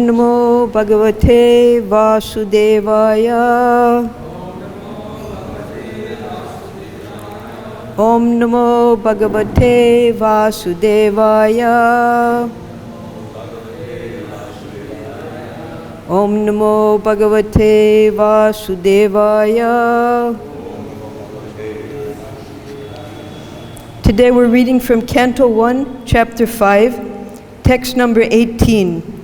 Namo Bhagavate Vasudevaya. Om Namo Bhagavate Vasudevaya. Om Namo Bhagavate Vasudevaya. Today we're reading from Canto 1, Chapter 5, text number 18.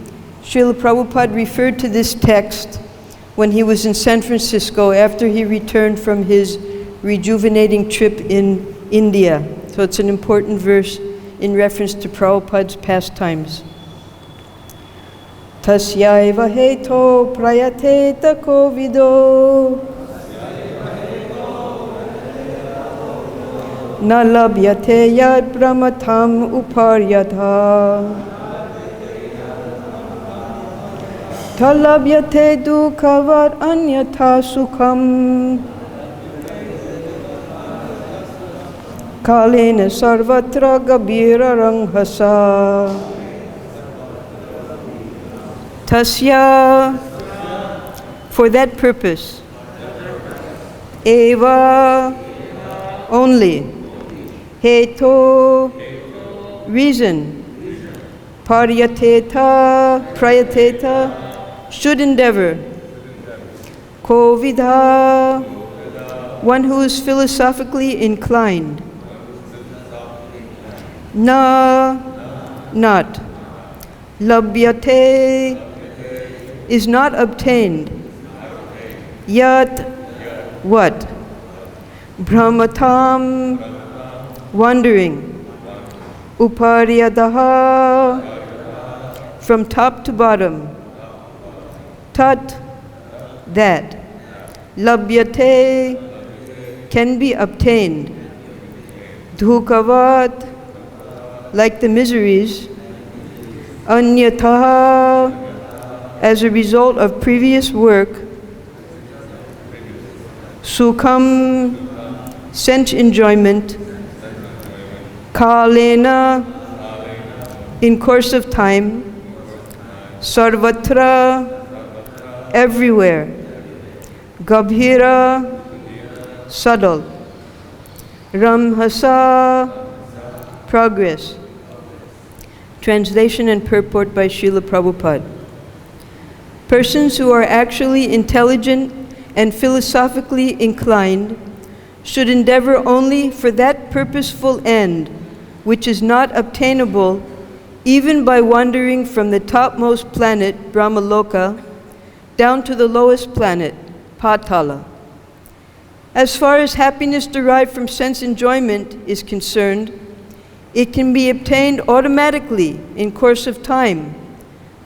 Srila Prabhupada referred to this text when he was in San Francisco after he returned from his rejuvenating trip in India. So it's an important verse in reference to Prabhupada's pastimes. Tasyaiva heto prayateta kovido na labhyate yad brahmatam uparyatha talabhyate dukhavat anyatha sukham kalena sarvatra gabira ranghasa. Tasya, for that purpose. Eva, only. Heto, reason. Prayateta, should endeavor. Kovidha, one who is philosophically inclined. Na, not. Labhyate, is not obtained. Yat, what? Brahmatam, wandering. Uparyadaha, from top to bottom. Tat, that. Labhyate, can be obtained. Dhukavat, like the miseries. Anyatha, as a result of previous work. Sukham, sense enjoyment. Kalena, in course of time. Sarvatra, everywhere. Gabhira, subtle. Ramhasa, progress. Translation and purport by Srila Prabhupada. Persons who are actually intelligent and philosophically inclined should endeavor only for that purposeful end, which is not obtainable even by wandering from the topmost planet, Brahmaloka, down to the lowest planet, Patala. As far as happiness derived from sense enjoyment is concerned, it can be obtained automatically in course of time,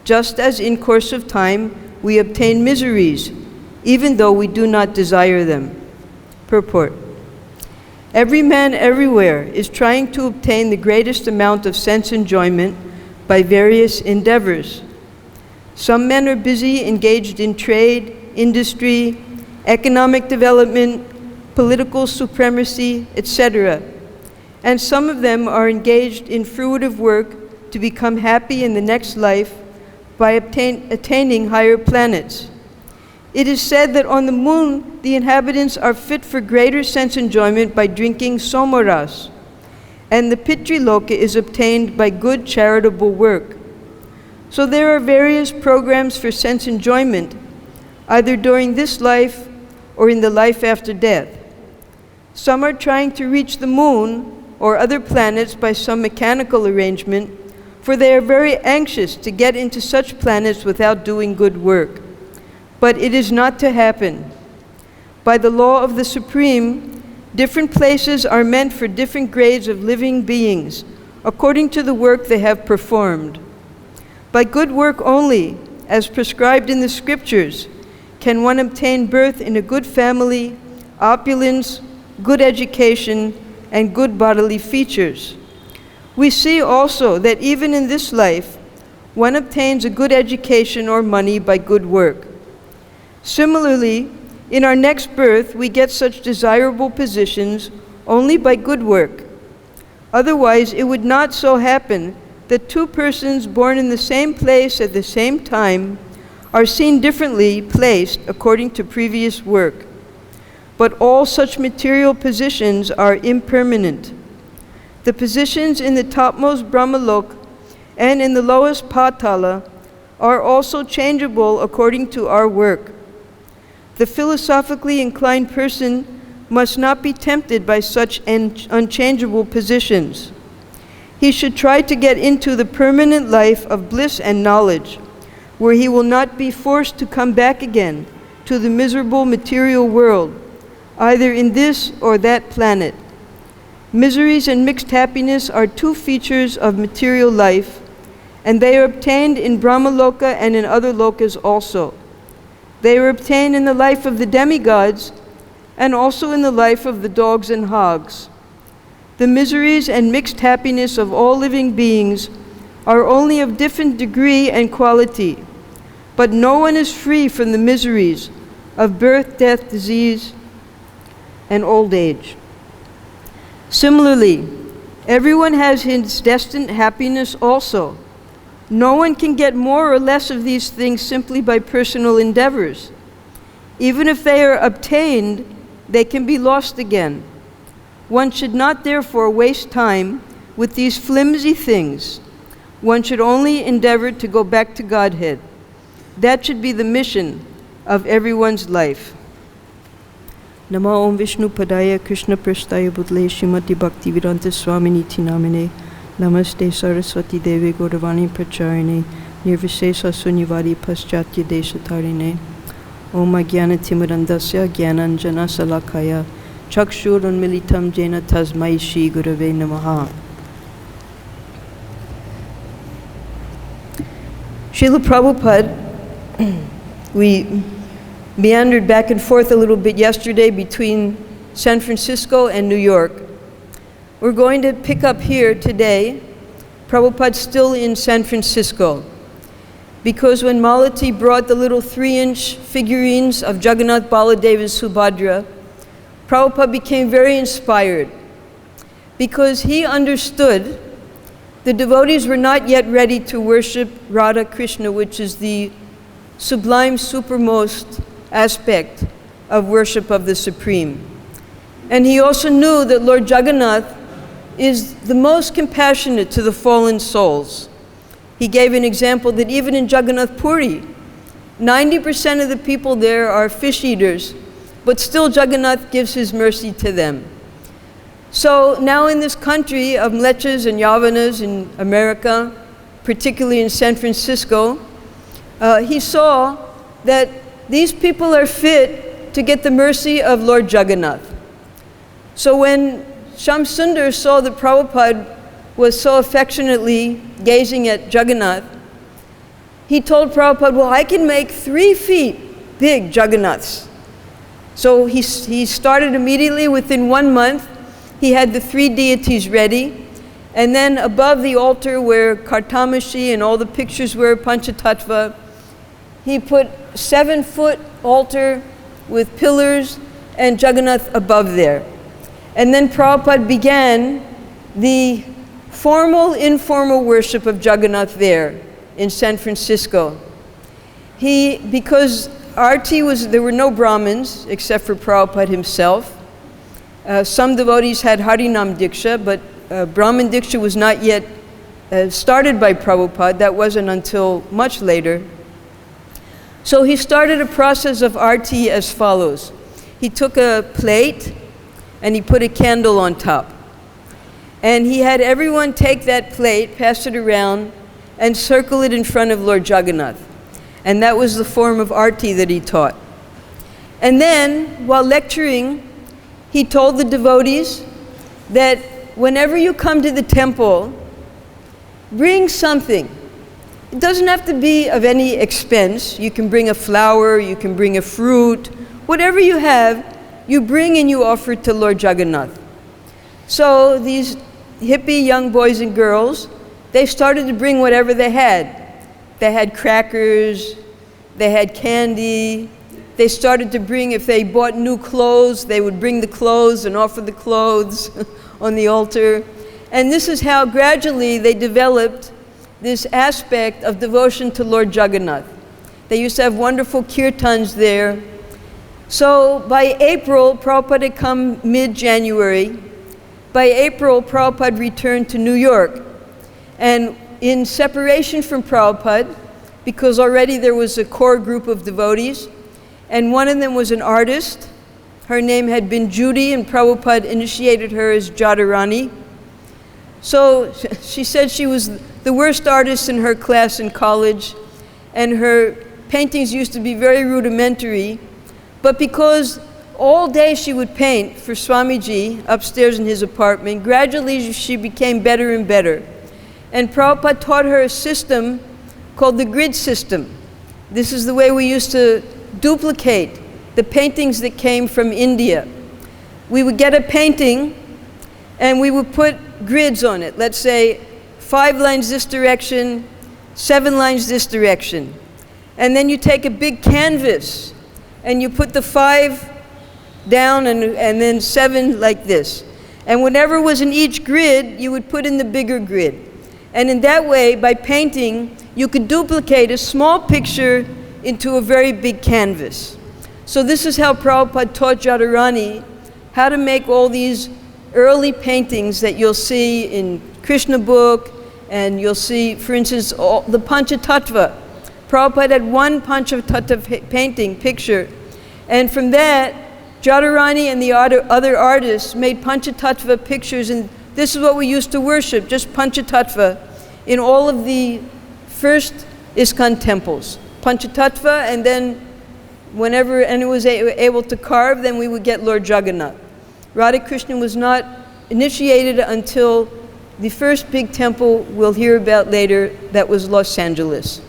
just as in course of time we obtain miseries, even though we do not desire them. Purport. Every man everywhere is trying to obtain the greatest amount of sense enjoyment by various endeavors. Some men are busy engaged in trade, industry, economic development, political supremacy, etc. And some of them are engaged in fruitive work to become happy in the next life by attaining higher planets. It is said that on the moon, the inhabitants are fit for greater sense enjoyment by drinking somaras, and the Pitriloka is obtained by good charitable work. So there are various programs for sense enjoyment, either during this life or in the life after death. Some are trying to reach the moon or other planets by some mechanical arrangement, for they are very anxious to get into such planets without doing good work. But it is not to happen. By the law of the Supreme, different places are meant for different grades of living beings, according to the work they have performed. By good work only, as prescribed in the scriptures, can one obtain birth in a good family, opulence, good education, and good bodily features. We see also that even in this life, one obtains a good education or money by good work. Similarly, in our next birth, we get such desirable positions only by good work. Otherwise, it would not so happen that two persons born in the same place at the same time are seen differently placed according to previous work. But all such material positions are impermanent. The positions in the topmost Brahmalok and in the lowest Patala are also changeable according to our work. The philosophically inclined person must not be tempted by such unchangeable positions. He should try to get into the permanent life of bliss and knowledge, where he will not be forced to come back again to the miserable material world, either in this or that planet. Miseries and mixed happiness are two features of material life, and they are obtained in Brahmaloka and in other lokas also. They are obtained in the life of the demigods and also in the life of the dogs and hogs. The miseries and mixed happiness of all living beings are only of different degree and quality, but no one is free from the miseries of birth, death, disease, and old age. Similarly, everyone has his destined happiness also. No one can get more or less of these things simply by personal endeavors. Even if they are obtained, they can be lost again. One should not therefore waste time with these flimsy things. One should only endeavor to go back to Godhead. That should be the mission of everyone's life. Namo Om Vishnu Padaya Krishna Prasthaya Budle Shrimati Bhakti Vedanta Swamini Namine Namaste Saraswati Devi Gauravani Pracharine Nirvishesha Sunyavadi Paschatya Deshatarine Om Ajnana Timurandasya Jnananjana Salakaya Chakshurun Militam Jena Tasmai Shri Gurave Namaha. Srila Prabhupada, we meandered back and forth a little bit yesterday between San Francisco and New York. We're going to pick up here today. Prabhupada's still in San Francisco, because when Malati brought the little 3-inch figurines of Jagannath, Baladev, and Subhadra, Prabhupada became very inspired, because he understood the devotees were not yet ready to worship Radha Krishna, which is the sublime, supermost aspect of worship of the Supreme. And he also knew that Lord Jagannath is the most compassionate to the fallen souls. He gave an example that even in Jagannath Puri, 90% of the people there are fish eaters, but still Jagannath gives his mercy to them. So now in this country of Mlechas and Yavanas in America, particularly in San Francisco, he saw that these people are fit to get the mercy of Lord Jagannath. So when Shamsundar saw that Prabhupada was so affectionately gazing at Jagannath, he told Prabhupada, well, I can make 3 feet big Jagannaths. So he started immediately. Within 1 month, he had the 3 deities ready. And then above the altar where Kartamashi and all the pictures were, Panchatattva, he put 7-foot altar with pillars and Jagannath above there. And then Prabhupada began the formal, informal worship of Jagannath there in San Francisco. Because there were no Brahmins except for Prabhupada himself. Some devotees had Harinam Diksha, but Brahmin Diksha was not yet started by Prabhupada. That wasn't until much later. So he started a process of arti as follows. He took a plate and he put a candle on top. And he had everyone take that plate, pass it around, and circle it in front of Lord Jagannath. And that was the form of arti that he taught. And then, while lecturing, he told the devotees that whenever you come to the temple, bring something. It doesn't have to be of any expense. You can bring a flower, you can bring a fruit, whatever you have, you bring and you offer it to Lord Jagannath. So these hippie young boys and girls, they started to bring whatever they had. They had crackers, they had candy. They started to bring, if they bought new clothes, they would bring the clothes and offer the clothes on the altar. And this is how gradually they developed this aspect of devotion to Lord Jagannath. They used to have wonderful kirtans there. So by April, Prabhupada had come mid-January. By April, Prabhupada returned to New York. And in separation from Prabhupada, because already there was a core group of devotees, and one of them was an artist. Her name had been Judy, and Prabhupada initiated her as Jadharani. So she said she was the worst artist in her class in college, and her paintings used to be very rudimentary. But because all day she would paint for Swamiji upstairs in his apartment, gradually she became better and better. And Prabhupada taught her a system called the grid system. This is the way we used to duplicate the paintings that came from India. We would get a painting and we would put grids on it. Let's say 5 lines this direction, 7 lines this direction. And then you take a big canvas and you put the 5 down and then 7 like this. And whatever was in each grid, you would put in the bigger grid. And in that way, by painting, you could duplicate a small picture into a very big canvas. So this is how Prabhupada taught Jadharani how to make all these early paintings that you'll see in Krishna book, and you'll see, for instance, all the Panchatattva. Prabhupada had one Panchatattva painting, picture, and from that, Jadharani and the other artists made Panchatattva pictures, and this is what we used to worship, just Panchatattva, in all of the first ISKCON temples. Panchatattva, and then whenever anyone was able to carve, then we would get Lord Jagannath. Radha Krishna was not initiated until the first big temple we'll hear about later, that was Los Angeles.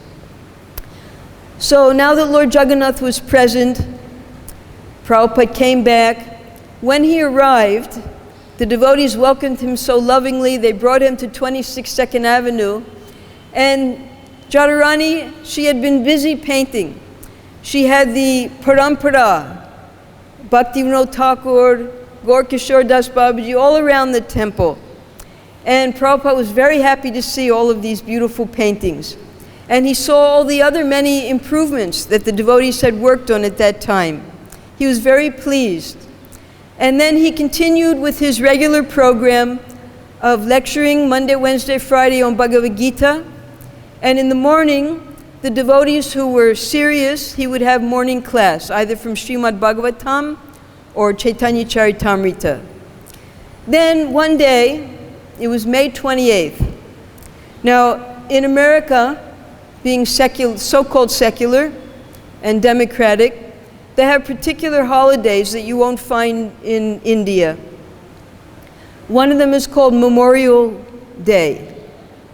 So now that Lord Jagannath was present, Prabhupada came back. When he arrived, the devotees welcomed him so lovingly. They brought him to 26 2nd Avenue. And Jadharani, she had been busy painting. She had the Parampara, Bhakti-Vinod Thakur, Gaur Kishore Das Babaji, all around the temple. And Prabhupada was very happy to see all of these beautiful paintings. And he saw all the other many improvements that the devotees had worked on at that time. He was very pleased. And then he continued with his regular program of lecturing Monday, Wednesday, Friday on Bhagavad-Gita. And in the morning, the devotees who were serious, he would have morning class, either from Srimad Bhagavatam or Chaitanya Charitamrita. Then one day, it was May 28th. Now, in America, being secular, so-called secular and democratic, they have particular holidays that you won't find in India. One of them is called Memorial Day.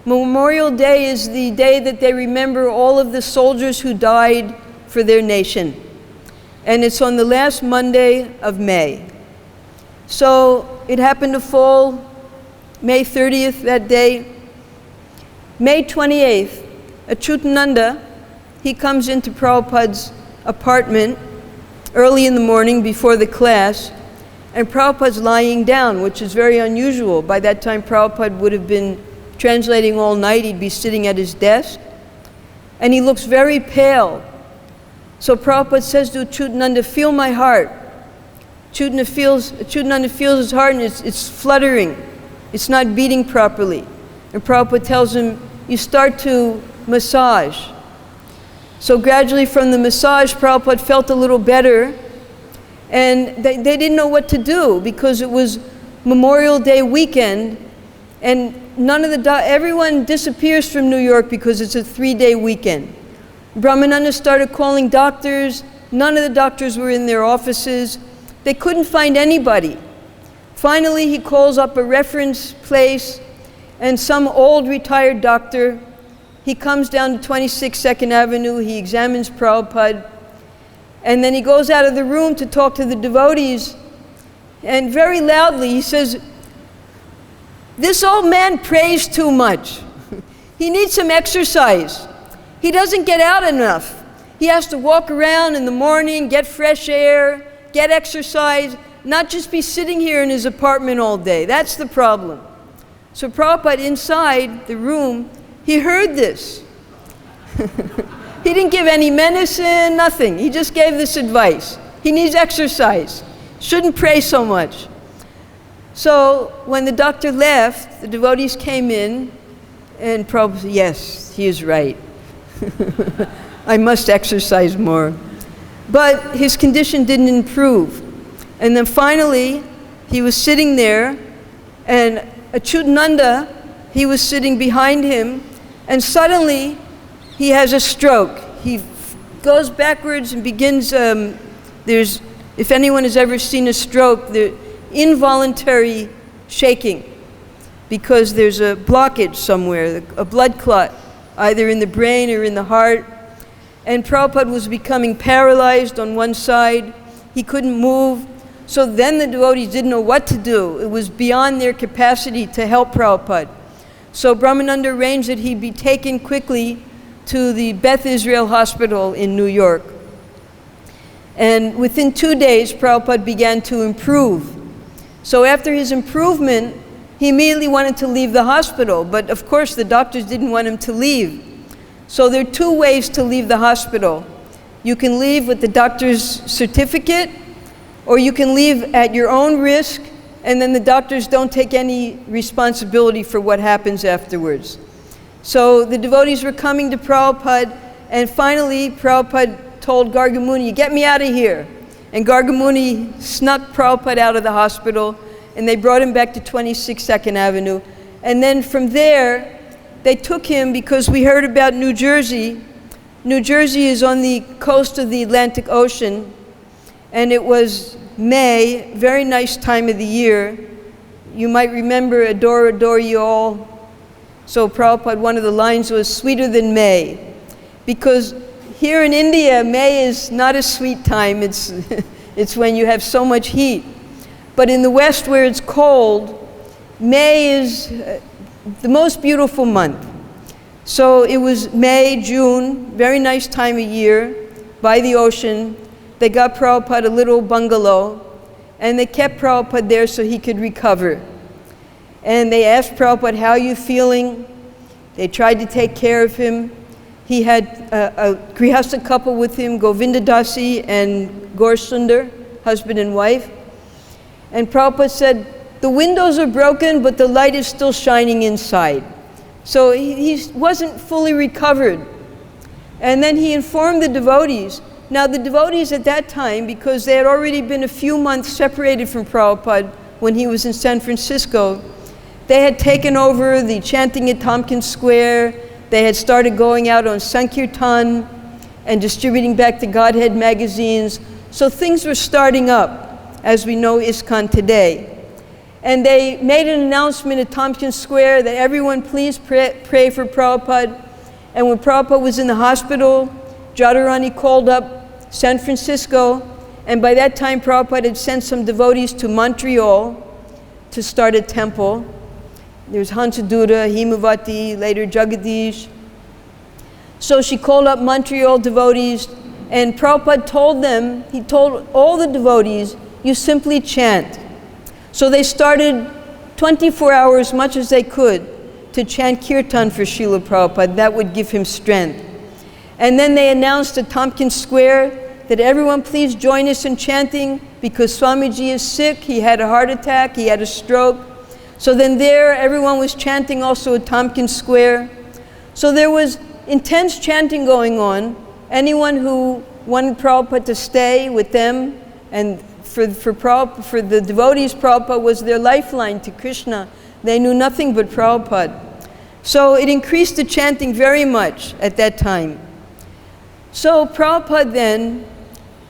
Memorial Day is the day that they remember all of the soldiers who died for their nation. And it's on the last Monday of May. So it happened to fall May 30th that day. May 28th, Achyutananda, he comes into Prabhupada's apartment early in the morning before the class, and Prabhupada's lying down, which is very unusual. By that time, Prabhupada would have been translating all night. He'd be sitting at his desk, and he looks very pale. So Prabhupada says to Achyutananda, "Feel my heart." Achyutananda feels his heart, and it's fluttering. It's not beating properly. And Prabhupada tells him, "You start to massage." So gradually from the massage, Prabhupada felt a little better, and they didn't know what to do because it was Memorial Day weekend, and everyone disappears from New York because it's a 3-day weekend. Brahmananda started calling doctors. None of the doctors were in their offices. They couldn't find anybody. Finally, he calls up a reference place, and some old retired doctor, he comes down to 26 2nd Avenue, he examines Prabhupada, and then he goes out of the room to talk to the devotees, and very loudly he says, "This old man prays too much. He needs some exercise. He doesn't get out enough. He has to walk around in the morning, get fresh air, get exercise, not just be sitting here in his apartment all day. That's the problem." So Prabhupada inside the room he heard this. He didn't give any medicine, nothing. He just gave this advice. He needs exercise. Shouldn't pray so much. So when the doctor left, the devotees came in, and Prabhupada said, yes, he is right. I must exercise more. But his condition didn't improve. And then finally, he was sitting there, and Achyutananda, he was sitting behind him, and suddenly he has a stroke. He goes backwards and begins, if anyone has ever seen a stroke, the involuntary shaking, because there's a blockage somewhere, a blood clot, either in the brain or in the heart. And Prabhupada was becoming paralyzed on one side. He couldn't move. So then the devotees didn't know what to do. It was beyond their capacity to help Prabhupada. So Brahmananda arranged that he be taken quickly to the Beth Israel Hospital in New York. And within 2 days, Prabhupada began to improve. So after his improvement, he immediately wanted to leave the hospital. But of course, the doctors didn't want him to leave. So there are two ways to leave the hospital. You can leave with the doctor's certificate, or you can leave at your own risk, and then the doctors don't take any responsibility for what happens afterwards. So the devotees were coming to Prabhupada, and finally Prabhupada told Gargamuni, get me out of here. And Gargamuni snuck Prabhupada out of the hospital, and they brought him back to 26 2nd Avenue. And then from there, they took him, because we heard about New Jersey. New Jersey is on the coast of the Atlantic Ocean, and it was May, very nice time of the year. You might remember Adore, Adore You All. So Prabhupada, one of the lines was sweeter than May. Because here in India, May is not a sweet time. It's when you have so much heat. But in the West, where it's cold, May is the most beautiful month. So it was May, June, very nice time of year, by the ocean. They got Prabhupada a little bungalow, and they kept Prabhupada there so he could recover. And they asked Prabhupada, how are you feeling? They tried to take care of him. He had a Grihastha couple with him, Govinda Dasi and Gaur Sundar, husband and wife. And Prabhupada said, the windows are broken, but the light is still shining inside. So he wasn't fully recovered. And then he informed the devotees. Now the devotees at that time, because they had already been a few months separated from Prabhupada when he was in San Francisco, they had taken over the chanting at Tompkins Square. They had started going out on Sankirtan and distributing back to Godhead magazines. So things were starting up, as we know ISKCON today. And they made an announcement at Tompkins Square that everyone please pray for Prabhupada. And when Prabhupada was in the hospital, Jadharani called up San Francisco, and by that time Prabhupada had sent some devotees to Montreal to start a temple. There's Hansadura, Himavati, later Jagadish. So she called up Montreal devotees, and Prabhupada told them, he told all the devotees, you simply chant. So they started 24 hours, much as they could, to chant kirtan for Srila Prabhupada. That would give him strength. And then they announced at Tompkins Square that everyone please join us in chanting, because Swamiji is sick, he had a heart attack, he had a stroke. So then there, everyone was chanting also at Tompkins Square. So there was intense chanting going on. Anyone who wanted Prabhupada to stay with them, and for the devotees, Prabhupada was their lifeline to Krishna. They knew nothing but Prabhupada. So it increased the chanting very much at that time. So Prabhupada then,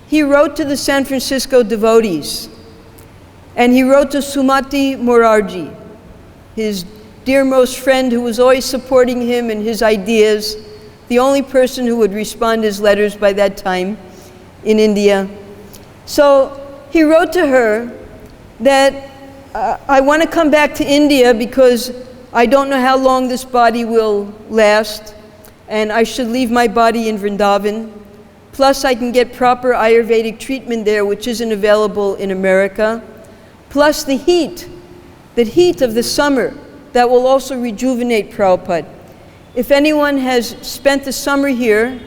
he wrote to the San Francisco devotees, and he wrote to Sumati Morarji, his dearmost friend who was always supporting him and his ideas, the only person who would respond to his letters by that time in India. So he wrote to her that I want to come back to India because I don't know how long this body will last, and I should leave my body in Vrindavan. Plus I can get proper Ayurvedic treatment there, which isn't available in America. Plus the heat of the summer, that will also rejuvenate Prabhupada. if anyone has spent the summer here,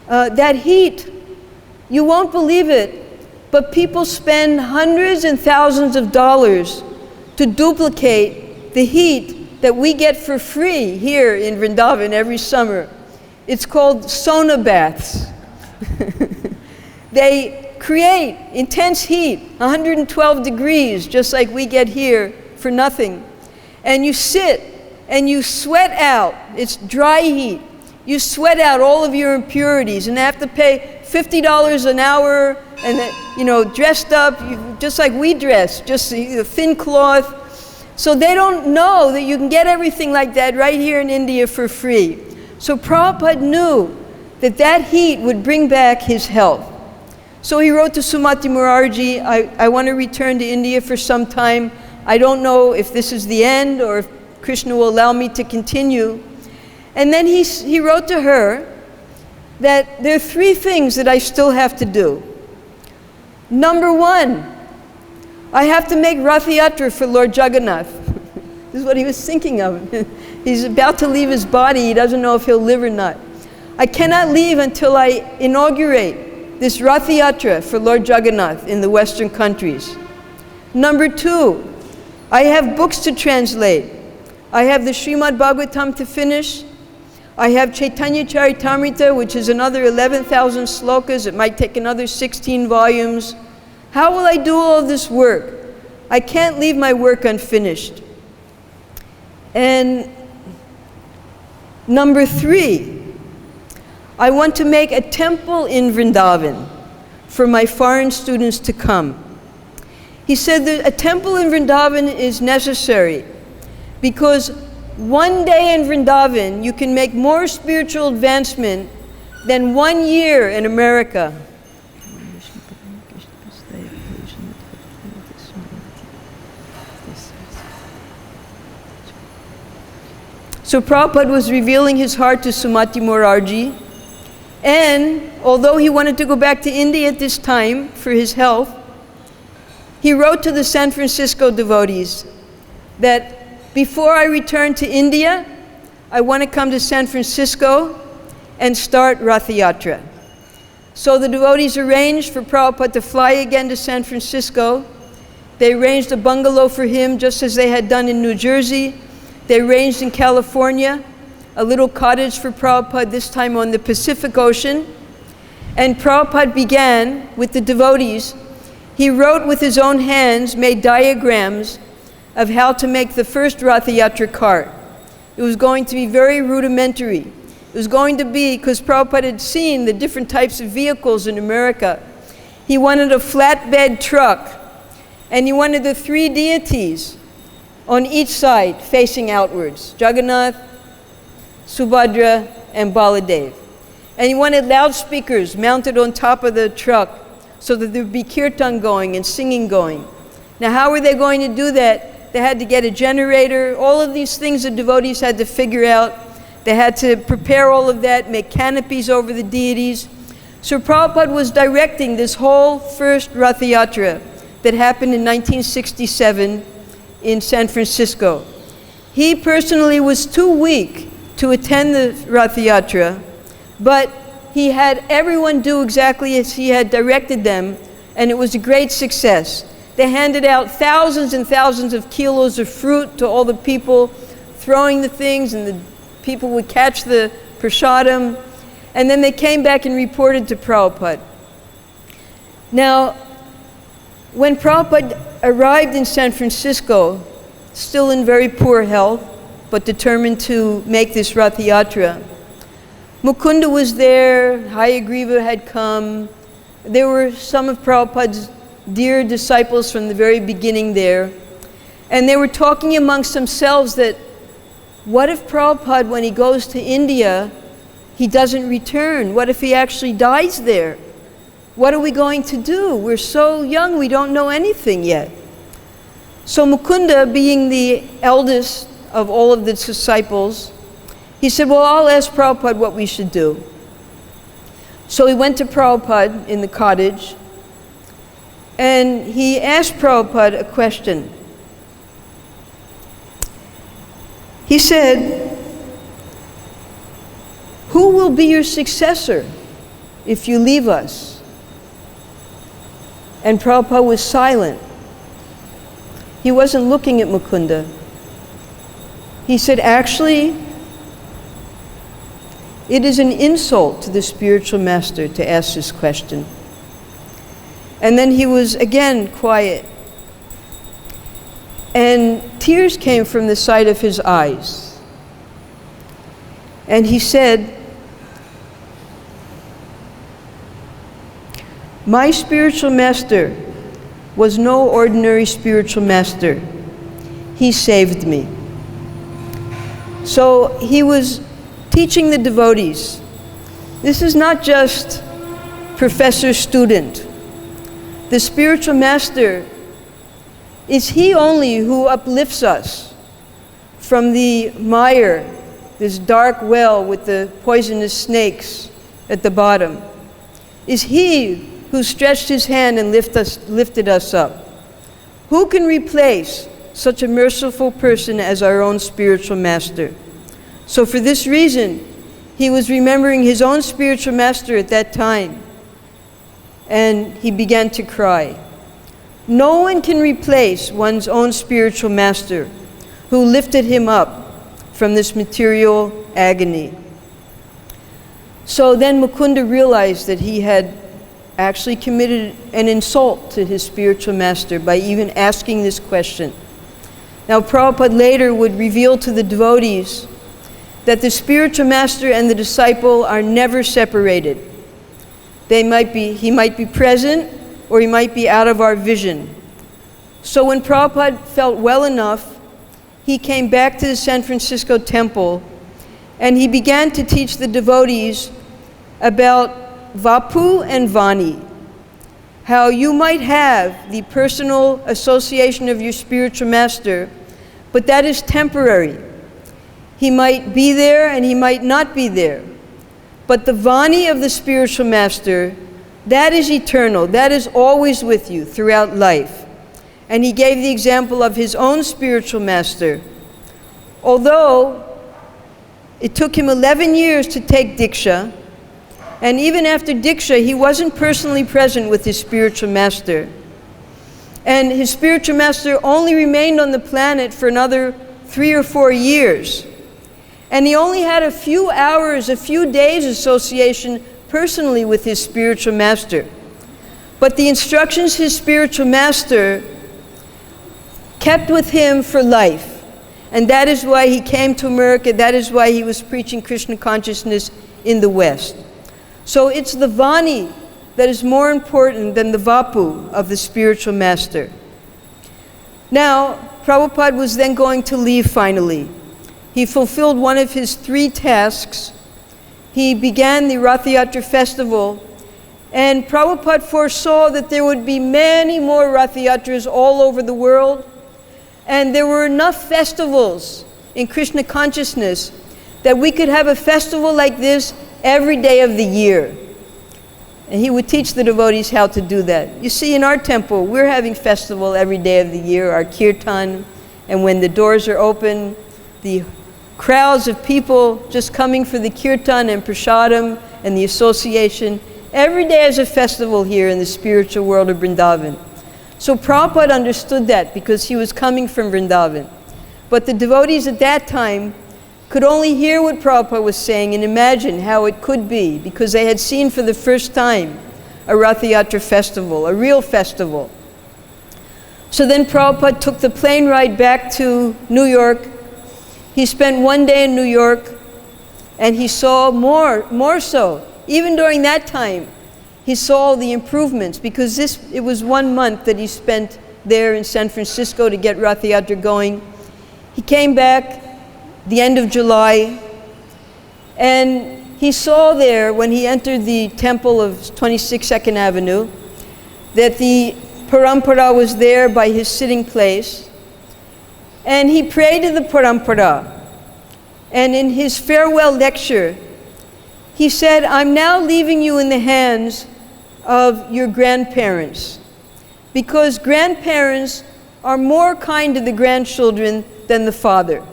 that heat, you won't believe it, but people spend hundreds and thousands of dollars to duplicate the heat that we get for free here in Vrindavan every summer. It's called sauna baths. They create intense heat, 112 degrees, just like we get here for nothing. And you sit and you sweat out, it's dry heat. You sweat out all of your impurities and have to pay $50 an hour and dressed up, just like we dress, just a thin cloth. So they don't know that you can get everything like that right here in India for free. So Prabhupada knew that that heat would bring back his health. So he wrote to Sumati Murarji, I want to return to India for some time. I don't know if this is the end or if Krishna will allow me to continue. And then he wrote to her that there are 3 things that I still have to do. Number 1, I have to make Rath Yatra for Lord Jagannath. This is what he was thinking of. He's about to leave his body. He doesn't know if he'll live or not. I cannot leave until I inaugurate this Rath Yatra for Lord Jagannath in the Western countries. Number 2, I have books to translate. I have the Srimad Bhagavatam to finish. I have Chaitanya Charitamrita, which is another 11,000 slokas. It might take another 16 volumes. How will I do all of this work? I can't leave my work unfinished. And number 3, I want to make a temple in Vrindavan for my foreign students to come. He said that a temple in Vrindavan is necessary because one day in Vrindavan you can make more spiritual advancement than 1 year in America. So Prabhupada was revealing his heart to Sumati Murarji, and although he wanted to go back to India at this time for his health, he wrote to the San Francisco devotees that before I return to India, I want to come to San Francisco and start Rath Yatra. So the devotees arranged for Prabhupada to fly again to San Francisco. They arranged a bungalow for him just as they had done in New Jersey. They arranged in California a little cottage for Prabhupada, this time on the Pacific Ocean. And Prabhupada began with the devotees. He wrote with his own hands, made diagrams of how to make the first Rath Yatra cart. It was going to be very rudimentary. It was going to be, because Prabhupada had seen the different types of vehicles in America. He wanted a flatbed truck, and he wanted the 3 deities on each side facing outwards, Jagannath, Subhadra, and Baladev. And he wanted loudspeakers mounted on top of the truck so that there would be kirtan going and singing going. Now how were they going to do that? They had to get a generator. All of these things the devotees had to figure out. They had to prepare all of that, make canopies over the deities. So Prabhupada was directing this whole first Rath Yatra that happened in 1967 in San Francisco. He personally was too weak to attend the Rath Yatra, but he had everyone do exactly as he had directed them, and it was a great success. They handed out thousands and thousands of kilos of fruit to all the people, throwing the things, and the people would catch the prasadam, and then they came back and reported to Prabhupada. Now, when Prabhupada arrived in San Francisco, still in very poor health, but determined to make this Rath Yatra, Mukunda was there, Hayagriva had come. There were some of Prabhupada's dear disciples from the very beginning there. And they were talking amongst themselves that, what if Prabhupada, when he goes to India, he doesn't return? What if he actually dies there? What are we going to do? We're so young, we don't know anything yet. So Mukunda, being the eldest of all of the disciples, he said, well, I'll ask Prabhupada what we should do. So he went to Prabhupada in the cottage, and he asked Prabhupada a question. He said, who will be your successor if you leave us? And Prabhupada was silent. He wasn't looking at Mukunda. He said, actually, it is an insult to the spiritual master to ask this question. And then he was again quiet. And tears came from the side of his eyes. And he said, my spiritual master was no ordinary spiritual master. He saved me. So he was teaching the devotees. This is not just professor-student. The spiritual master is he only who uplifts us from the mire, this dark well with the poisonous snakes at the bottom. Is he who stretched his hand and lifted us up. Who can replace such a merciful person as our own spiritual master? So for this reason, he was remembering his own spiritual master at that time, and he began to cry. No one can replace one's own spiritual master who lifted him up from this material agony. So then Mukunda realized that he had actually committed an insult to his spiritual master by even asking this question. Now Prabhupada later would reveal to the devotees that the spiritual master and the disciple are never separated. He might be present, or he might be out of our vision. So when Prabhupada felt well enough, he came back to the San Francisco temple and he began to teach the devotees about Vapu and Vani, how you might have the personal association of your spiritual master, but that is temporary. He might be there and he might not be there. But the Vani of the spiritual master, that is eternal. That is always with you throughout life. And he gave the example of his own spiritual master. Although it took him 11 years to take Diksha, and even after Diksha, he wasn't personally present with his spiritual master. And his spiritual master only remained on the planet for another 3 or 4 years. And he only had a few hours, a few days association personally with his spiritual master. But the instructions his spiritual master kept with him for life. And that is why he came to America. That is why he was preaching Krishna consciousness in the West. So it's the Vani that is more important than the Vapu of the spiritual master. Now, Prabhupada was then going to leave finally. He fulfilled one of his 3 tasks. He began the Rath Yatra festival, and Prabhupada foresaw that there would be many more Rath Yatras all over the world, and there were enough festivals in Krishna consciousness that we could have a festival like this every day of the year. And he would teach the devotees how to do that. You see, in our temple, we're having festival every day of the year, our kirtan, and when the doors are open, the crowds of people just coming for the kirtan and prasadam and the association. Every day is a festival here in the spiritual world of Vrindavan. So Prabhupada understood that because he was coming from Vrindavan. But the devotees at that time could only hear what Prabhupada was saying and imagine how it could be, because they had seen for the first time a Rath Yatra festival, a real festival. So then Prabhupada took the plane ride back to New York. He spent 1 day in New York, and he saw more so. Even during that time, he saw the improvements, because it was 1 month that he spent there in San Francisco to get Rath Yatra going. He came back the end of July, and he saw there, when he entered the temple of 26 2nd Avenue, that the parampara was there by his sitting place. And he prayed to the parampara. And in his farewell lecture, he said, I'm now leaving you in the hands of your grandparents, because grandparents are more kind to the grandchildren than the father.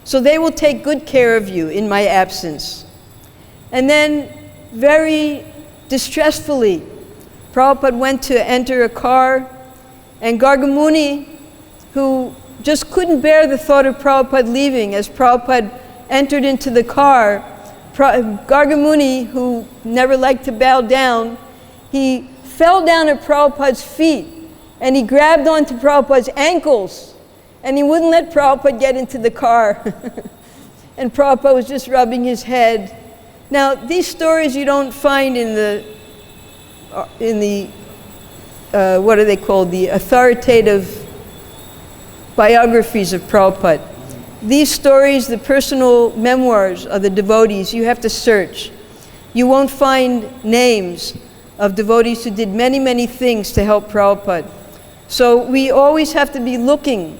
So they will take good care of you in my absence. And then, very distressfully, Prabhupada went to enter a car, and Gargamuni, who just couldn't bear the thought of Prabhupada leaving, as Prabhupada entered into the car, Gargamuni, who never liked to bow down, he fell down at Prabhupada's feet, and he grabbed onto Prabhupada's ankles, and he wouldn't let Prabhupada get into the car. And Prabhupada was just rubbing his head. Now, these stories you don't find in the what are they called? The authoritative biographies of Prabhupada. These stories, the personal memoirs of the devotees, you have to search. You won't find names of devotees who did many, many things to help Prabhupada. So we always have to be looking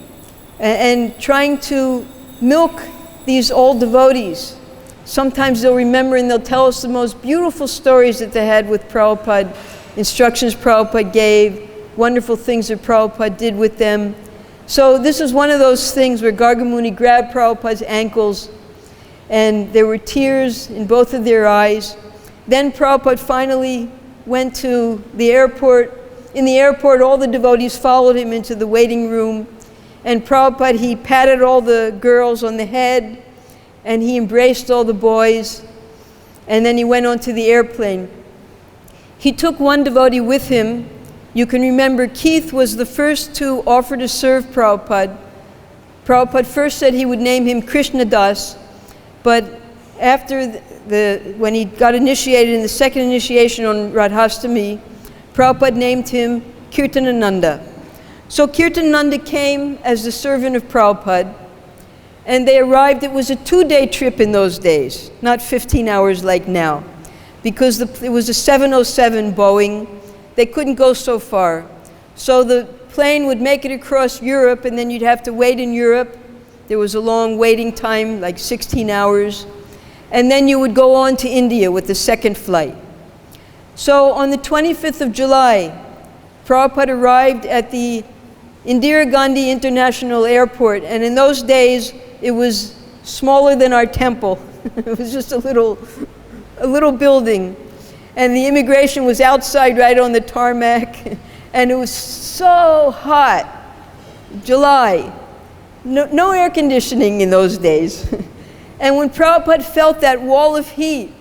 and trying to milk these old devotees. Sometimes they'll remember and they'll tell us the most beautiful stories that they had with Prabhupada, instructions Prabhupada gave, wonderful things that Prabhupada did with them. So this is one of those things where Gargamuni grabbed Prabhupada's ankles, and there were tears in both of their eyes. Then Prabhupada finally went to the airport. In the airport, all the devotees followed him into the waiting room, and Prabhupada, he patted all the girls on the head, and he embraced all the boys, and then he went on to the airplane. He took one devotee with him. You can remember Keith was the first to offer to serve Prabhupada. Prabhupada first said he would name him Krishna Das, but after when he got initiated in the second initiation on Radhastami, Prabhupada named him Kirtanananda. So Kirtanananda came as the servant of Prabhupada, and they arrived. It was a 2-day trip in those days, not 15 hours like now, because it was a 707 Boeing. They couldn't go so far. So the plane would make it across Europe, and then you'd have to wait in Europe. There was a long waiting time, like 16 hours. And then you would go on to India with the second flight. So on the 25th of July, Prabhupada arrived at the Indira Gandhi International Airport, and in those days, it was smaller than our temple. It was just a little building. And the immigration was outside right on the tarmac, and it was so hot. July. No air conditioning in those days. And when Prabhupada felt that wall of heat,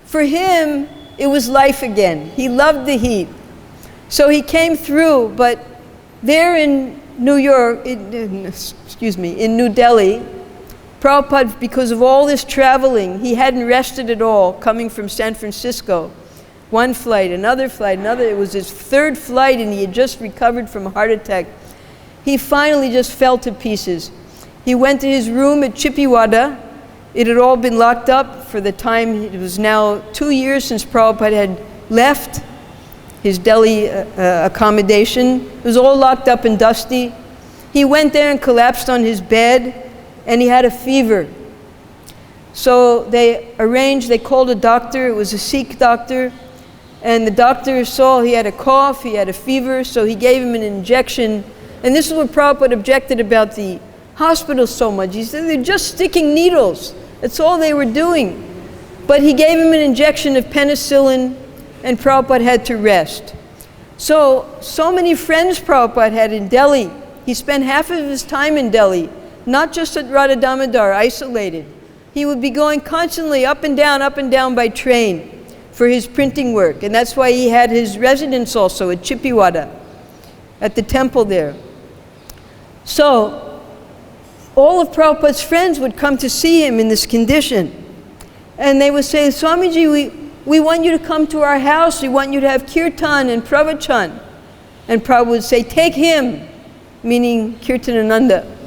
for him, it was life again. He loved the heat. So he came through, but there in New Delhi, Prabhupada, because of all this traveling, he hadn't rested at all coming from San Francisco. One flight, another, it was his third flight, and he had just recovered from a heart attack. He finally just fell to pieces. He went to his room at Chippiwada. It had all been locked up for the time. It was now 2 years since Prabhupada had left his Delhi accommodation. It was all locked up and dusty. He went there and collapsed on his bed, and he had a fever. So they called a doctor. It was a Sikh doctor. And the doctor saw he had a cough, he had a fever, so he gave him an injection. And this is what Prabhupada objected about the hospital so much. He said they're just sticking needles. That's all they were doing. But he gave him an injection of penicillin, and Prabhupada had to rest. So many friends Prabhupada had in Delhi. He spent half of his time in Delhi, not just at Radha Damodar, isolated. He would be going constantly up and down by train for his printing work. And that's why he had his residence also at Chippiwada, at the temple there. So all of Prabhupada's friends would come to see him in this condition. And they would say, Swamiji, we want you to come to our house. We want you to have kirtan and pravachan. And Prabhupada would say, take him, meaning Kirtanananda.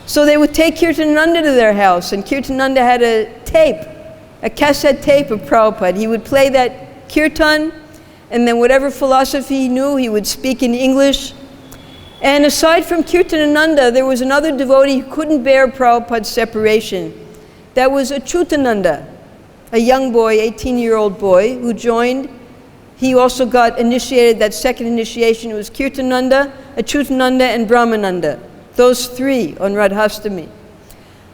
So they would take Kirtanananda to their house, and Kirtanananda had a cassette tape of Prabhupada. He would play that kirtan, and then whatever philosophy he knew, he would speak in English. And aside from Kirtanananda, there was another devotee who couldn't bear Prabhupada's separation. That was Achyutananda, a young boy, 18-year-old boy, who joined. He also got initiated, that second initiation. It was Kirtananda, Achyutananda, and Brahmananda. Those three on Radhastami.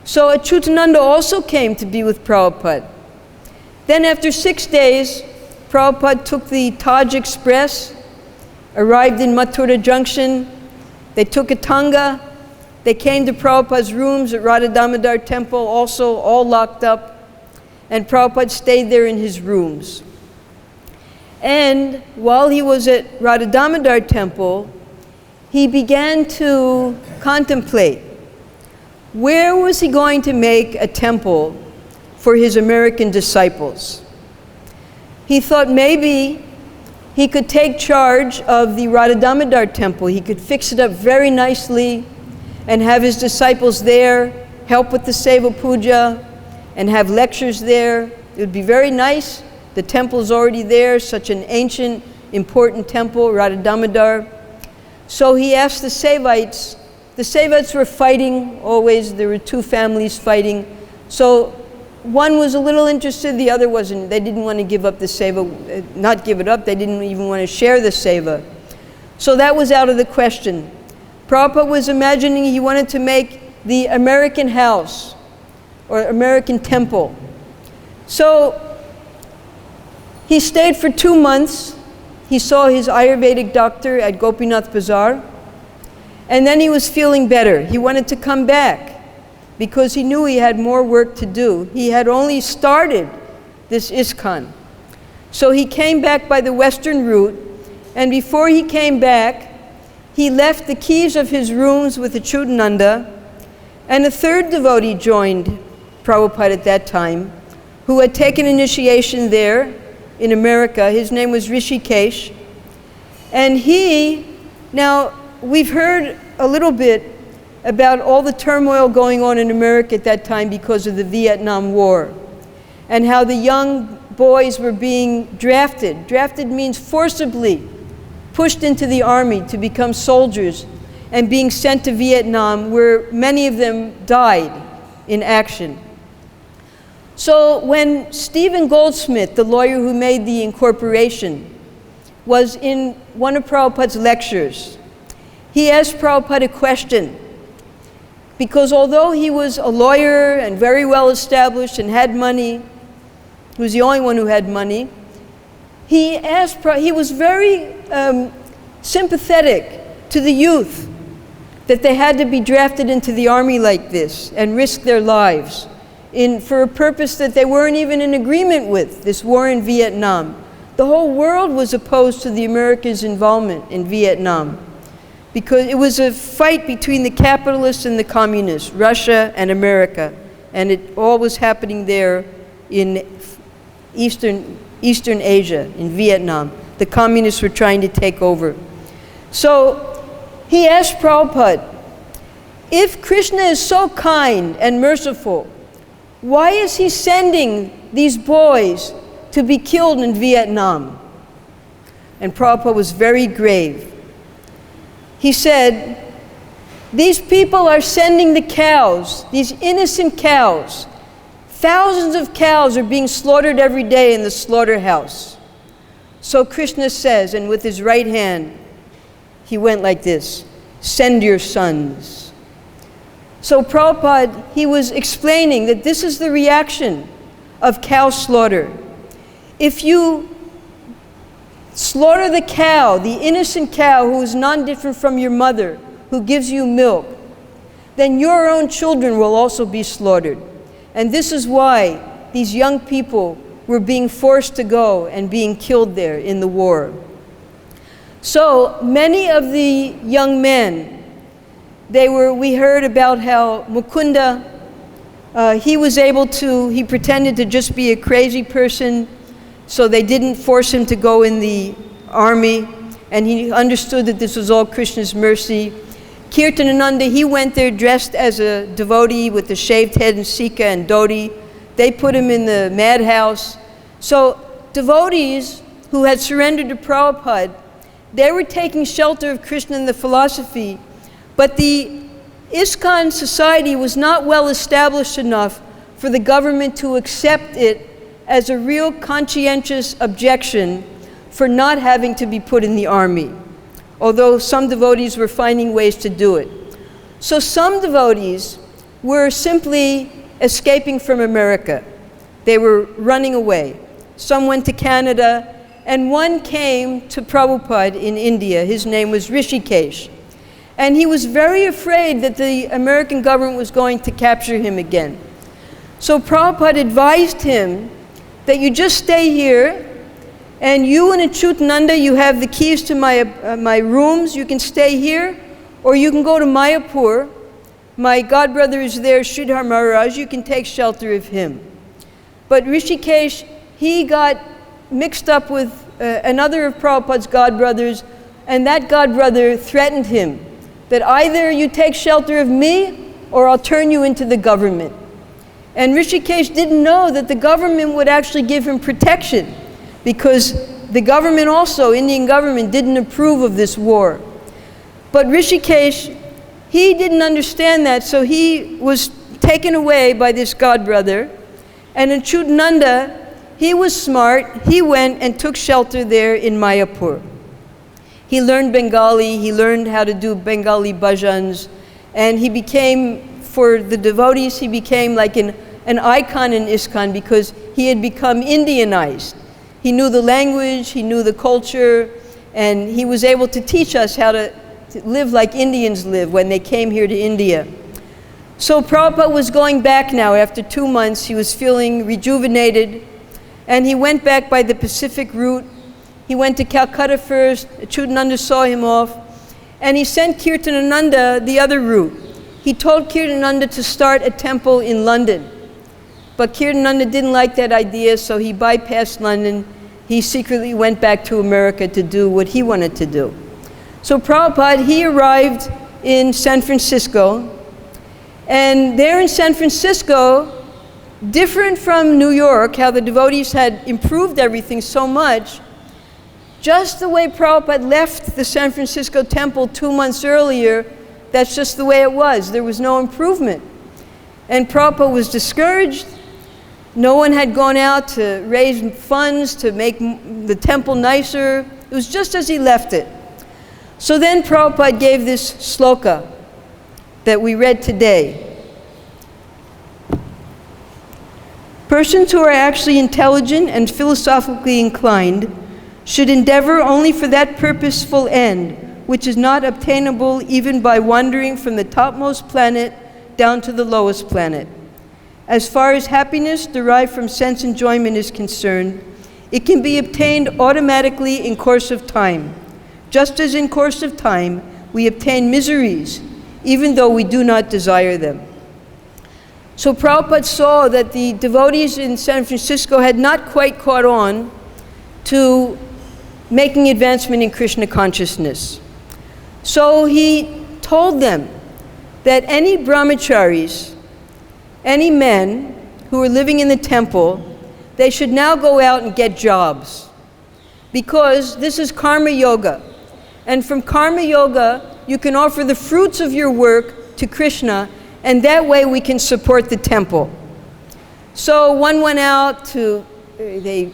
So Achyutananda also came to be with Prabhupada. Then after 6 days, Prabhupada took the Taj Express, arrived in Mathura Junction. They took a tanga. They came to Prabhupada's rooms at Radha Damodar Temple, also all locked up. And Prabhupada stayed there in his rooms. And while he was at Radha Damodar Temple, he began to contemplate, where was he going to make a temple for his American disciples? He thought maybe he could take charge of the Radha Damodar Temple. He could fix it up very nicely and have his disciples there, help with the Seva Puja, and have lectures there. It would be very nice. The temple's already there, such an ancient, important temple, Radha Damodar. So he asked the Sevites. The Sevites were fighting always. There were two families fighting. So one was a little interested, the other wasn't. They didn't want to give up the Seva, not give it up, they didn't even want to share the Seva. So that was out of the question. Prabhupada was imagining he wanted to make the American house or American temple. So he stayed for 2 months. He saw his Ayurvedic doctor at Gopinath Bazaar. And then he was feeling better. He wanted to come back because he knew he had more work to do. He had only started this ISKCON. So he came back by the western route, and before he came back, he left the keys of his rooms with Achyutananda, and a third devotee joined Prabhupada at that time, who had taken initiation there in America. His name was Rishikesh. And now we've heard a little bit about all the turmoil going on in America at that time because of the Vietnam War, and how the young boys were being drafted. Drafted means forcibly pushed into the army to become soldiers and being sent to Vietnam, where many of them died in action. So when Stephen Goldsmith, the lawyer who made the incorporation, was in one of Prabhupada's lectures, he asked Prabhupada a question, because although he was a lawyer and very well established and had money, he was the only one who had money, he was very sympathetic to the youth, that they had to be drafted into the army like this and risk their lives for a purpose that they weren't even in agreement with, this war in Vietnam. The whole world was opposed to the Americans' involvement in Vietnam, because it was a fight between the capitalists and the communists, Russia and America, and it all was happening there in Eastern Asia, in Vietnam. The communists were trying to take over. So he asked Prabhupada, if Krishna is so kind and merciful, why is he sending these boys to be killed in Vietnam? And Prabhupada was very grave. He said, these people are sending the cows, these innocent cows. Thousands of cows are being slaughtered every day in the slaughterhouse. So Krishna says, and with his right hand, he went like this, send your sons. So Prabhupada, he was explaining that this is the reaction of cow slaughter. If you slaughter the cow, the innocent cow who is non-different from your mother, who gives you milk, then your own children will also be slaughtered. And this is why these young people were being forced to go and being killed there in the war. So many of the young men, we heard about how Mukunda, he pretended to just be a crazy person, so they didn't force him to go in the army, and he understood that this was all Krishna's mercy. Kirtanananda, he went there dressed as a devotee with the shaved head and sika and dhoti. They put him in the madhouse. So devotees who had surrendered to Prabhupada, they were taking shelter of Krishna and the philosophy, but the ISKCON society was not well established enough for the government to accept it as a real conscientious objection for not having to be put in the army, although some devotees were finding ways to do it. So some devotees were simply escaping from America. They were running away. Some went to Canada, and one came to Prabhupada in India. His name was Rishikesh. And he was very afraid that the American government was going to capture him again. So Prabhupada advised him that you just stay here, and you and Achyutananda, you have the keys to my rooms. You can stay here, or you can go to Mayapur. My godbrother is there, Sridhar Maharaj. You can take shelter of him. But Rishikesh, he got mixed up with another of Prabhupada's godbrothers, and that godbrother threatened him that either you take shelter of me or I'll turn you into the government. And Rishikesh didn't know that the government would actually give him protection, because the government also, Indian government, didn't approve of this war. But Rishikesh, he didn't understand that, so he was taken away by this godbrother. And Achyutananda, he was smart. He went and took shelter there in Mayapur. He learned Bengali, he learned how to do Bengali bhajans, and he became, for the devotees, he became like an icon in ISKCON because he had become Indianized. He knew the language, he knew the culture, and he was able to teach us how to live like Indians live when they came here to India. So Prabhupada was going back now after 2 months. He was feeling rejuvenated, and he went back by the Pacific route. He went to Calcutta first. Achyutananda saw him off, and he sent Kirtanananda the other route. He told Kirtanananda to start a temple in London. But Kirtanananda didn't like that idea, so he bypassed London. He secretly went back to America to do what he wanted to do. So Prabhupada, he arrived in San Francisco, and there in San Francisco, different from New York, how the devotees had improved everything so much, just the way Prabhupada left the San Francisco temple 2 months earlier, that's just the way it was. There was no improvement. And Prabhupada was discouraged. No one had gone out to raise funds to make the temple nicer. It was just as he left it. So then Prabhupada gave this sloka that we read today. Persons who are actually intelligent and philosophically inclined should endeavor only for that purposeful end, which is not obtainable even by wandering from the topmost planet down to the lowest planet. As far as happiness derived from sense enjoyment is concerned, it can be obtained automatically in course of time, just as in course of time we obtain miseries, even though we do not desire them. So Prabhupada saw that the devotees in San Francisco had not quite caught on to making advancement in Krishna consciousness. So he told them that any brahmacharis, any men who were living in the temple, they should now go out and get jobs, because this is karma yoga. And from karma yoga, you can offer the fruits of your work to Krishna, and that way we can support the temple. So one went out to, they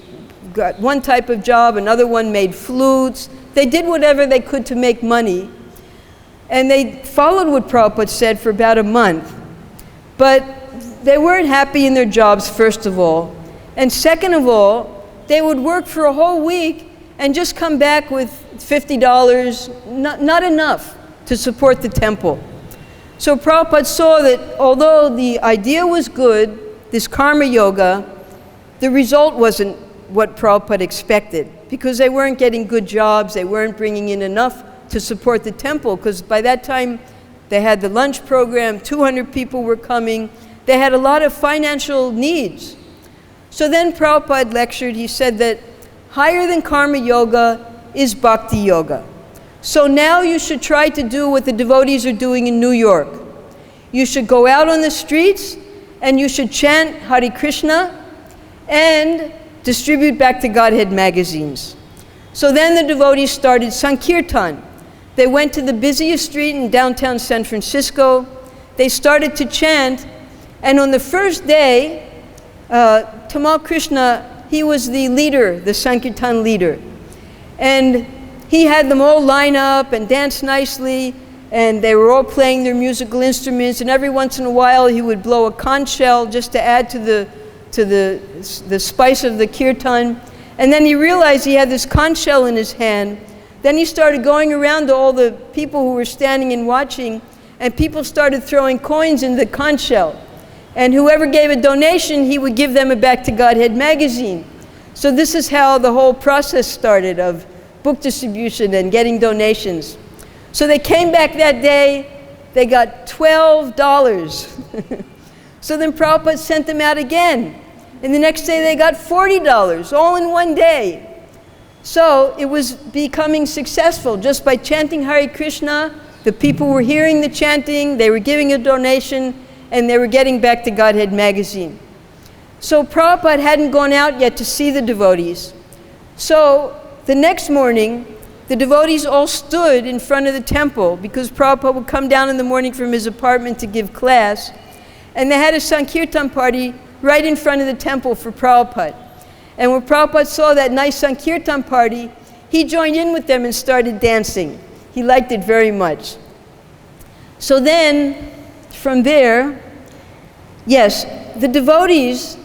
got one type of job, another one made flutes. They did whatever they could to make money. And they followed what Prabhupada said for about a month. But they weren't happy in their jobs, first of all. And second of all, they would work for a whole week and just come back with $50, not enough to support the temple. So Prabhupada saw that although the idea was good, this karma yoga, the result wasn't what Prabhupada expected, because they weren't getting good jobs, they weren't bringing in enough to support the temple, because by that time they had the lunch program, 200 people were coming, they had a lot of financial needs. So then Prabhupada lectured, he said that higher than karma yoga is bhakti yoga. So now you should try to do what the devotees are doing in New York. You should go out on the streets and you should chant Hare Krishna and distribute back to Godhead magazines. So then the devotees started Sankirtan. They went to the busiest street in downtown San Francisco. They started to chant, and on the first day, Tamal Krishna, he was the leader, the Sankirtan leader. And he had them all line up and dance nicely, and they were all playing their musical instruments, and every once in a while he would blow a conch shell just to add to the spice of the kirtan. And then he realized he had this conch shell in his hand. Then he started going around to all the people who were standing and watching, and people started throwing coins in the conch shell. And whoever gave a donation, he would give them a Back to Godhead magazine. So this is how the whole process started of book distribution and getting donations. So they came back that day, they got $12. So then Prabhupada sent them out again. And the next day they got $40, all in one day. So it was becoming successful just by chanting Hare Krishna. The people were hearing the chanting, they were giving a donation, and they were getting Back to Godhead magazine. So Prabhupada hadn't gone out yet to see the devotees. So the next morning, the devotees all stood in front of the temple because Prabhupada would come down in the morning from his apartment to give class. And they had a Sankirtan party right in front of the temple for Prabhupada. And when Prabhupada saw that nice Sankirtan party, he joined in with them and started dancing. He liked it very much. So then, from there, yes, the devotees,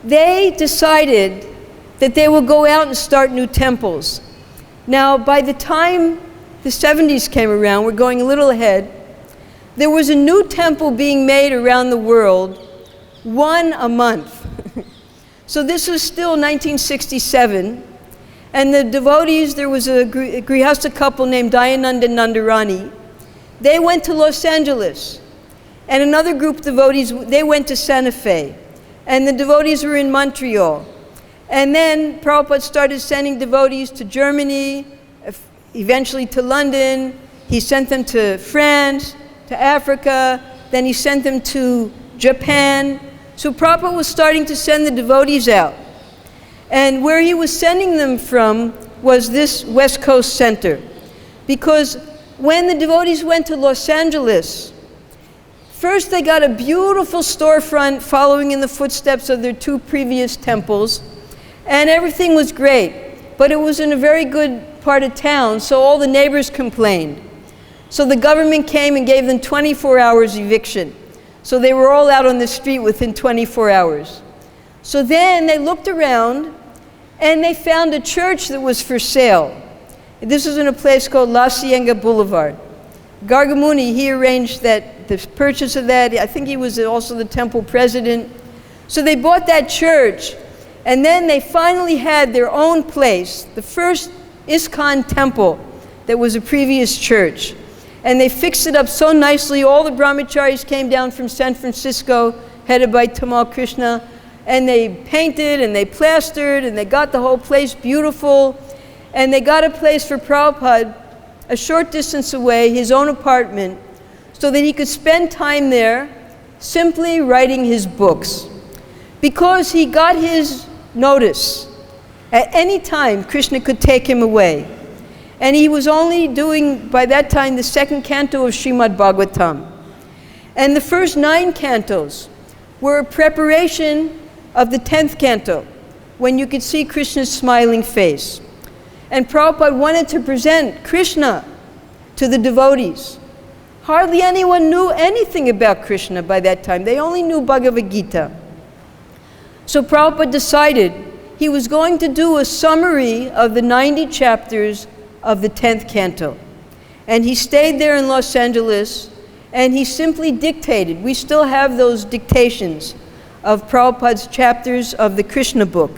they decided that they will go out and start new temples. Now, by the time the 70s came around, we're going a little ahead, there was a new temple being made around the world, one a month. So this was still 1967, and the devotees, there was a Grihastha couple named Dayananda and Nandarani. They went to Los Angeles, and another group of devotees, they went to Santa Fe, and the devotees were in Montreal. And then Prabhupada started sending devotees to Germany, eventually to London. He sent them to France, to Africa, then he sent them to Japan. So Prabhupada was starting to send the devotees out. And where he was sending them from was this West Coast center. Because when the devotees went to Los Angeles, first they got a beautiful storefront following in the footsteps of their two previous temples, and everything was great. But it was in a very good part of town, so all the neighbors complained. So the government came and gave them 24 hours eviction. So they were all out on the street within 24 hours. So then they looked around and they found a church that was for sale. This was in a place called La Cienega Boulevard. Gargamuni, he arranged the purchase of that. I think he was also the temple president. So they bought that church, and then they finally had their own place, the first ISKCON temple that was a previous church. And they fixed it up so nicely. All the brahmacharis came down from San Francisco, headed by Tamal Krishna, and they painted and they plastered and they got the whole place beautiful. And they got a place for Prabhupada a short distance away, his own apartment, so that he could spend time there simply writing his books. Because he got his notice. At any time, Krishna could take him away. And he was only doing, by that time, the second canto of Srimad Bhagavatam. And the first 9 cantos were a preparation of the 10th canto, when you could see Krishna's smiling face. And Prabhupada wanted to present Krishna to the devotees. Hardly anyone knew anything about Krishna by that time. They only knew Bhagavad-Gita. So Prabhupada decided he was going to do a summary of the 90 chapters of the 10th canto. And he stayed there in Los Angeles, and he simply dictated. We still have those dictations of Prabhupada's chapters of the Krishna book.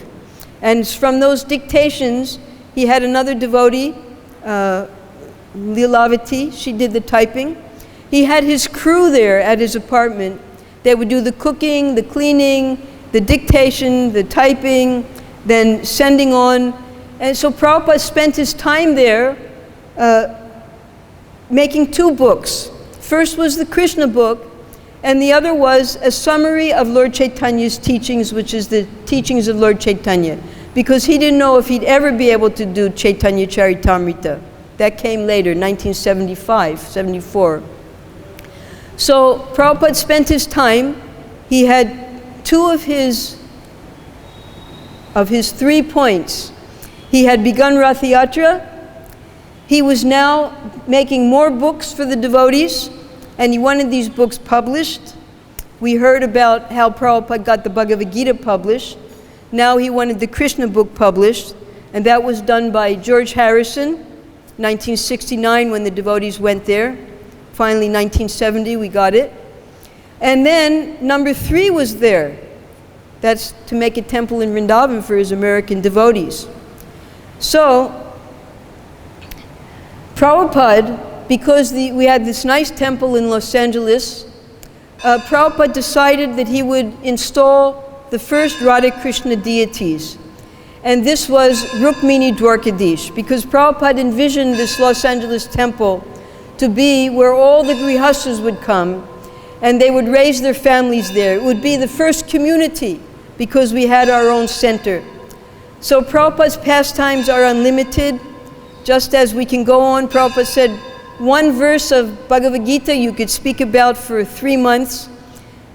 And from those dictations, he had another devotee, Lilavati, she did the typing. He had his crew there at his apartment. They would do the cooking, the cleaning, the dictation, the typing, then sending on. And so Prabhupada spent his time there making 2 books. First was the Krishna book, and the other was a summary of Lord Chaitanya's teachings, which is the teachings of Lord Chaitanya, because he didn't know if he'd ever be able to do Chaitanya Charitamrita. That came later, 1975, 74. So Prabhupada spent his time. He had 2 of his 3 points. He had begun Rath Yatra. He was now making more books for the devotees, and he wanted these books published. We heard about how Prabhupada got the Bhagavad-Gita published. Now he wanted the Krishna book published, and that was done by George Harrison, 1969 when the devotees went there. Finally, 1970, we got it. And then number 3 was there. That's to make a temple in Vrindavan for his American devotees. So, Prabhupada, because we had this nice temple in Los Angeles, Prabhupada decided that he would install the first Radha Krishna deities. And this was Rukmini Dwarkadish, because Prabhupada envisioned this Los Angeles temple to be where all the grihastas would come and they would raise their families there. It would be the first community because we had our own center. So Prabhupada's pastimes are unlimited, just as we can go on. Prabhupada said, one verse of Bhagavad-Gita you could speak about for 3 months.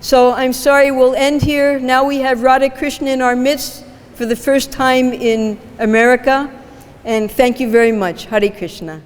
So I'm sorry, we'll end here. Now we have Radha Krishna in our midst for the first time in America. And thank you very much. Hare Krishna.